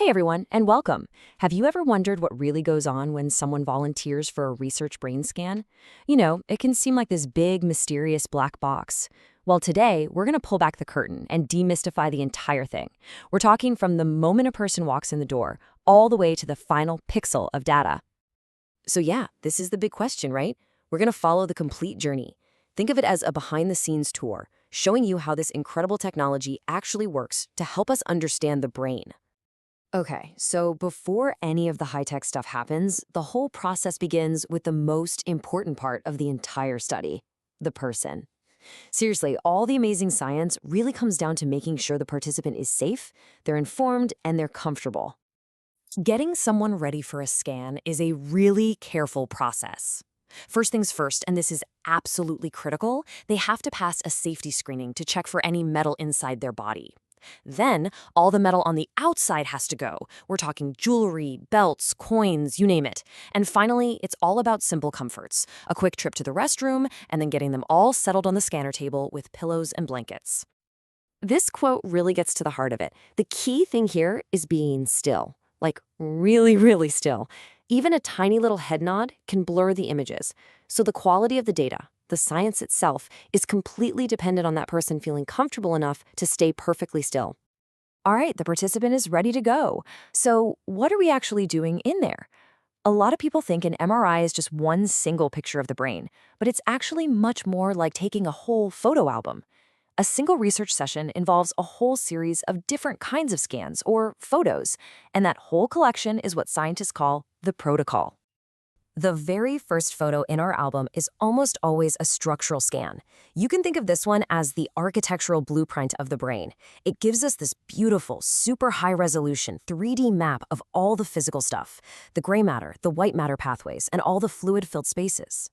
Hey everyone, and welcome. Have you ever wondered what really goes on when someone volunteers for a research brain scan? It can seem like this big, mysterious black box. Well, today, we're going to pull back the curtain and demystify the entire thing. We're talking from the moment a person walks in the door, all the way to the final pixel of data. So yeah, this is the big question, right? We're going to follow the complete journey. Think of it as a behind-the-scenes tour, showing you how this incredible technology actually works to help us understand the brain. Okay, so before any of the high-tech stuff happens, the whole process begins with the most important part of the entire study, the person. Seriously, all the amazing science really comes down to making sure the participant is safe, they're informed, and they're comfortable. Getting someone ready for a scan is a really careful process. First things first, and this is absolutely critical, they have to pass a safety screening to check for any metal inside their body. Then, all the metal on the outside has to go. We're talking jewelry, belts, coins, you name it. And finally, it's all about simple comforts. A quick trip to the restroom, and then getting them all settled on the scanner table with pillows and blankets. This quote really gets to the heart of it. The key thing here is being still. Like, really, really still. Even a tiny little head nod can blur the images. So the quality of the data, the science itself, is completely dependent on that person feeling comfortable enough to stay perfectly still. All right, the participant is ready to go. So what are we actually doing in there? A lot of people think an MRI is just one single picture of the brain, but it's actually much more like taking a whole photo album. A single research session involves a whole series of different kinds of scans, or photos, and that whole collection is what scientists call the protocol. The very first photo in our album is almost always a structural scan. You can think of this one as the architectural blueprint of the brain. It gives us this beautiful, super high-resolution 3D map of all the physical stuff, the gray matter, the white matter pathways, and all the fluid-filled spaces.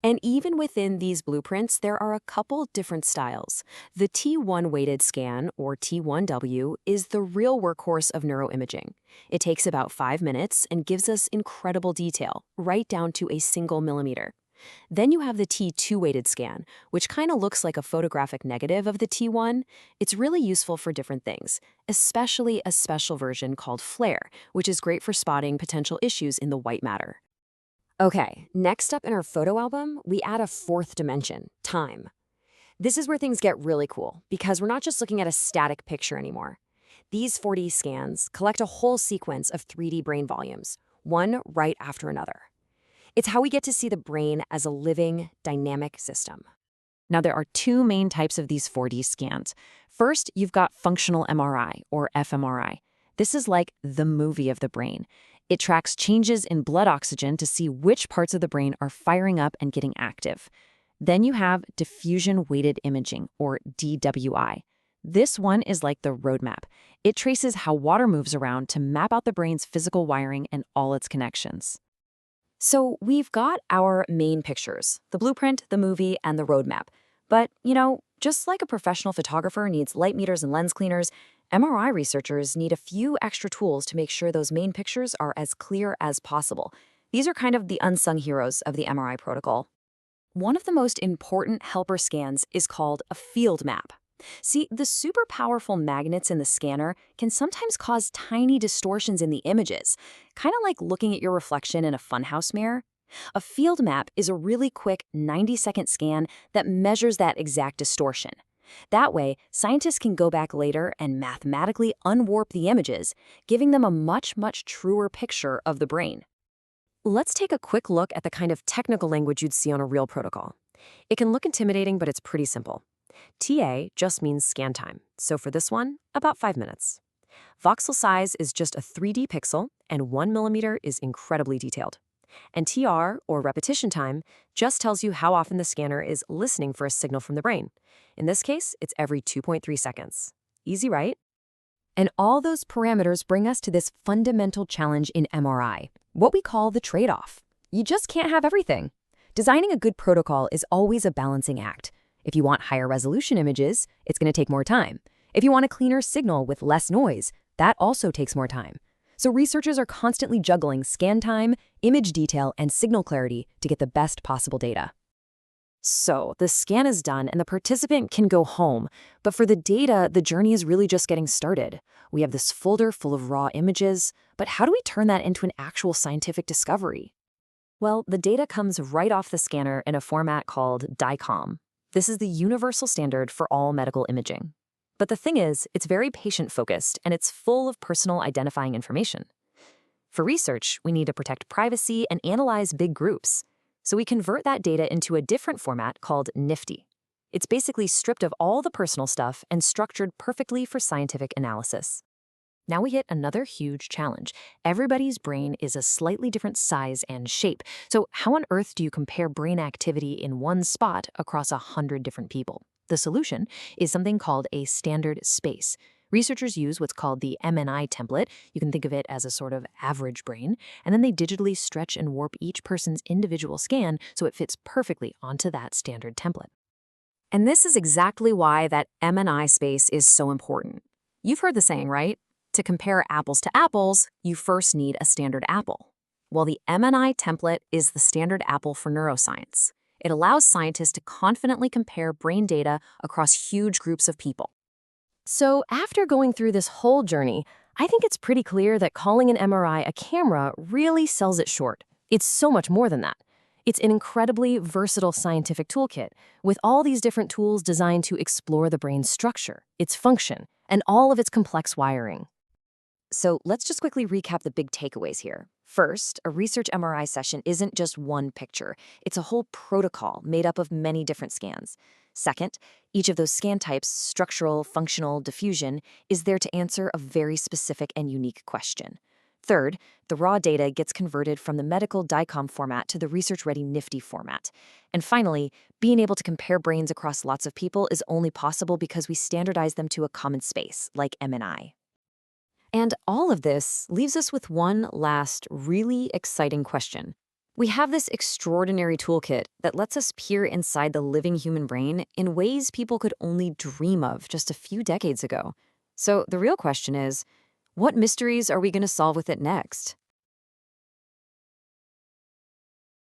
And even within these blueprints, there are a couple different styles. The T1 weighted scan, or T1W, is the real workhorse of neuroimaging. It takes about 5 minutes and gives us incredible detail, right down to a single millimeter. Then you have the T2 weighted scan, which kind of looks like a photographic negative of the T1. It's really useful for different things, especially a special version called FLAIR, which is great for spotting potential issues in the white matter. Okay, next up in our photo album, we add a fourth dimension, time. This is where things get really cool, because we're not just looking at a static picture anymore. These 4D scans collect a whole sequence of 3D brain volumes, one right after another. It's how we get to see the brain as a living, dynamic system. Now, there are two main types of these 4D scans. First, you've got functional MRI, or fMRI. This is like the movie of the brain. It tracks changes in blood oxygen to see which parts of the brain are firing up and getting active. Then you have diffusion-weighted imaging, or DWI. This one is like the roadmap. It traces how water moves around to map out the brain's physical wiring and all its connections. So we've got our main pictures, the blueprint, the movie, and the roadmap. But, just like a professional photographer needs light meters and lens cleaners, MRI researchers need a few extra tools to make sure those main pictures are as clear as possible. These are kind of the unsung heroes of the MRI protocol. One of the most important helper scans is called a field map. See, the super powerful magnets in the scanner can sometimes cause tiny distortions in the images, kind of like looking at your reflection in a funhouse mirror. A field map is a really quick 90-second scan that measures that exact distortion. That way, scientists can go back later and mathematically unwarp the images, giving them a much, much truer picture of the brain. Let's take a quick look at the kind of technical language you'd see on a real protocol. It can look intimidating, but it's pretty simple. TA just means scan time, so for this one, about 5 minutes. Voxel size is just a 3D pixel, and 1 millimeter is incredibly detailed. And TR, or repetition time, just tells you how often the scanner is listening for a signal from the brain. In this case, it's every 2.3 seconds. Easy, right? And all those parameters bring us to this fundamental challenge in MRI, what we call the trade-off. You just can't have everything. Designing a good protocol is always a balancing act. If you want higher resolution images, it's going to take more time. If you want a cleaner signal with less noise, that also takes more time. So researchers are constantly juggling scan time, image detail, and signal clarity to get the best possible data. So the scan is done and the participant can go home. But for the data, the journey is really just getting started. We have this folder full of raw images, but how do we turn that into an actual scientific discovery? Well, the data comes right off the scanner in a format called DICOM. This is the universal standard for all medical imaging. But the thing is, it's very patient-focused and it's full of personal identifying information. For research, we need to protect privacy and analyze big groups. So we convert that data into a different format called NIfty. It's basically stripped of all the personal stuff and structured perfectly for scientific analysis. Now we hit another huge challenge. Everybody's brain is a slightly different size and shape. So how on earth do you compare brain activity in one spot across 100 different people? The solution is something called a standard space. Researchers use what's called the MNI template. You can think of it as a sort of average brain. And then they digitally stretch and warp each person's individual scan so it fits perfectly onto that standard template. And this is exactly why that MNI space is so important. You've heard the saying, right? To compare apples to apples, you first need a standard apple. Well, the MNI template is the standard apple for neuroscience. It allows scientists to confidently compare brain data across huge groups of people. So after going through this whole journey, I think it's pretty clear that calling an MRI a camera really sells it short. It's so much more than that. It's an incredibly versatile scientific toolkit with all these different tools designed to explore the brain's structure, its function, and all of its complex wiring. So let's just quickly recap the big takeaways here. First, a research MRI session isn't just one picture. It's a whole protocol made up of many different scans. Second, each of those scan types, structural, functional, diffusion, is there to answer a very specific and unique question. Third, the raw data gets converted from the medical DICOM format to the research-ready NIfty format. And finally, being able to compare brains across lots of people is only possible because we standardize them to a common space, like MNI. And all of this leaves us with one last really exciting question. We have this extraordinary toolkit that lets us peer inside the living human brain in ways people could only dream of just a few decades ago. So the real question is, what mysteries are we going to solve with it next?